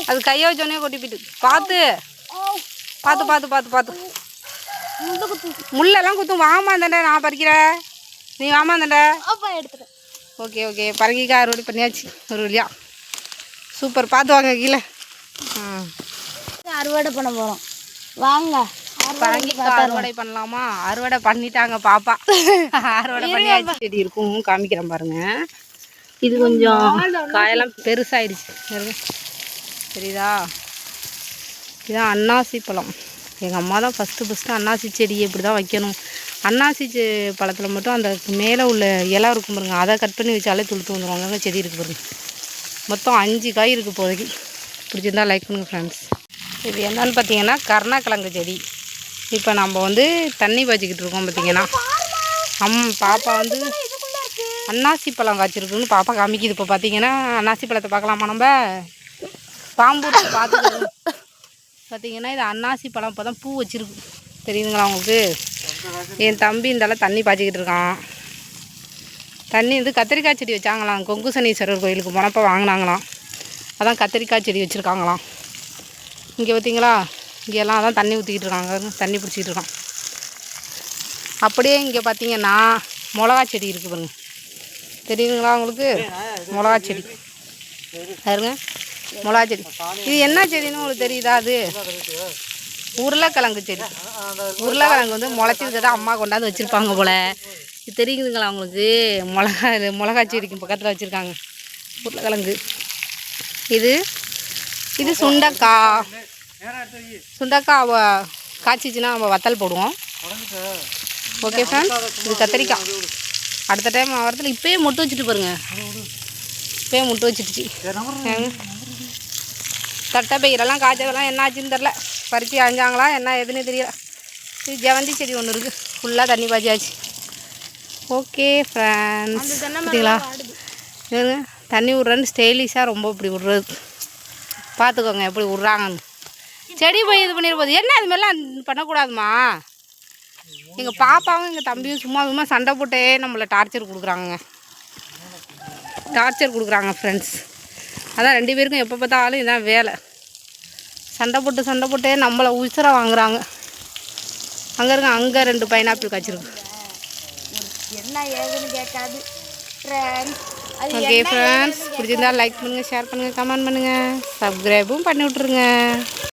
அது கையை வச்சோடனே கொட்டி போயிட்டு. பார்த்து பார்த்து பார்த்து பார்த்து பார்த்து முள்ளெல்லாம் குத்தும். வாமாந்தண்டா நான் பறிக்கிறேன், நீ வாமாந்தண்டா. எடுத்துட்டேன். ஓகே ஓகே, பறக்கிக்கா அறுவடை பண்ணியாச்சு ஒரு வழியா. சூப்பர், பார்த்து வாங்க கீழே. அறுவடை பண்ண போகிறோம் வாங்க. பரங்கிக்காய் அறுவடை பண்ணலாமா? அறுவடை பண்ணிட்டாங்க பாப்பா. அறுவடை பண்ணியாச்சு. செடி இருக்கும், காமிக்கிறேன் பாருங்க. இது கொஞ்சம் காயெல்லாம் பெருசாகிடுச்சு. சரிதா? இதுதான் அன்னாசி பழம். எங்கள் அம்மா தான் ஃபஸ்ட்டு அன்னாசி செடியை இப்படி தான் வைக்கணும். அன்னாசி பழத்தில் மட்டும் அந்த மேலே உள்ள இலை இருக்கும் பாருங்க, அதை கட் பண்ணி வச்சாலே துளுத்து வந்துடுவாங்க. அங்கே செடி இருக்குது பாருங்க. மொத்தம் 5 காய் இருக்குது இப்போதைக்கு. பிடிச்சிருந்தா லைக் பண்ணுங்கள் ஃப்ரெண்ட்ஸ். இது என்னன்னு பார்த்தீங்கன்னா கருணக்கிழங்கு செடி. இப்போ நம்ம வந்து தண்ணி பாய்ச்சிக்கிட்டு இருக்கோம். பார்த்தீங்கன்னா பாப்பா வந்து அன்னாசி பழம் காய்ச்சிருக்குன்னு பாப்பா காமிக்குது. இப்போ பார்த்தீங்கன்னா அன்னாசி பழத்தை பார்க்கலாமா? நம்ம பாம்பூர் பார்த்துக்கணும். பார்த்தீங்கன்னா இது அன்னாசி பழம் இப்போ தான் பூ வச்சுருக்கு. தெரியுதுங்களா உங்களுக்கு? என் தம்பி இந்தால தண்ணி பாய்ச்சிக்கிட்டு இருக்கான். தண்ணி வந்து கத்திரிக்காய் செடி வச்சாங்களாம். கொங்கு சனீஸ்வரர் கோயிலுக்கு போனப்போ வாங்கினாங்களாம். அதான் கத்திரிக்காய் செடி வச்சுருக்காங்களாம். இங்கே பார்த்தீங்களா, இங்கெல்லாம் அதான் தண்ணி ஊற்றிக்கிட்டு இருக்காங்க. தண்ணி பிடிச்சிக்கிட்டு இருக்கான். அப்படியே இங்கே பார்த்தீங்கன்னா மிளகா செடி இருக்குது பாருங்க. தெரியுதுங்களா உங்களுக்கு? மிளகா செடி பாருங்க, மிளகா செடி. இது என்ன செடின்னு உங்களுக்கு தெரியுதா? அது உருளைக்கிழங்கு செடி. உருளைக்கிழங்கு வந்து முளைச்சிருக்கதை அம்மா கொண்டாந்து வச்சுருப்பாங்க போல். இது தெரியுதுங்களா உங்களுக்கு? மிளகா செடிக்கு பக்கத்தில் வச்சுருக்காங்க உருளைக்கிழங்கு. இது சுண்டைக்காய். சுண்டைக்காய் காய்ச்சிச்சின்னா நம்ம வத்தல் போடுவோம். ஓகே ஃப்ரெண்ட்ஸ், இது கத்திரிக்காய். அடுத்த டைம் வரத்தில் இப்போயே முட்டு வச்சுட்டு பாருங்க. இப்போயே முட்டு வச்சுட்டுச்சு. தட்டை பயிரெல்லாம் காய்ச்சதெல்லாம் என்ன ஆச்சுன்னு தெரில. பறித்து அழிஞ்சாங்களா என்ன எதுன்னு தெரியல. இது ஜெவந்தி செடி ஒன்று இருக்குது. ஃபுல்லாக தண்ணி பாய்ச்சாச்சு. ஓகே ஃப்ரெண்ட்ஸ், பார்த்தீங்களா? தண்ணி விட்றேன்னு ஸ்டைலிஷாக ரொம்ப இப்படி விட்றது. பார்த்துக்கோங்க எப்படி விட்றாங்கன்னு. செடி போய் இது பண்ணிடும்போது என்ன அது மாதிரிலாம் பண்ணக்கூடாதுமா. எங்கள் பாப்பாவும் எங்கள் தம்பியும் சும்மா சண்டை போட்டே நம்மளை டார்ச்சர் கொடுக்குறாங்க ஃப்ரெண்ட்ஸ். அதான் 2 பேருக்கும் எப்போ பார்த்தாலும் இதான் வேலை. சண்டை போட்டே நம்மளை உசுராக வாங்குறாங்க. அங்கே இருங்க, அங்கே 2 பைனாப்பிள் காய்ச்சிருக்கு. என்ன ஏதுன்னு கேட்காது ஃப்ரெண்ட்ஸ். ஓகே ஃப்ரெண்ட்ஸ், பிடிச்சிருந்தா லைக் பண்ணுங்கள், ஷேர் பண்ணுங்கள், கமெண்ட் பண்ணுங்கள், சப்ஸ்கிரைபும் பண்ணி விட்ருங்க.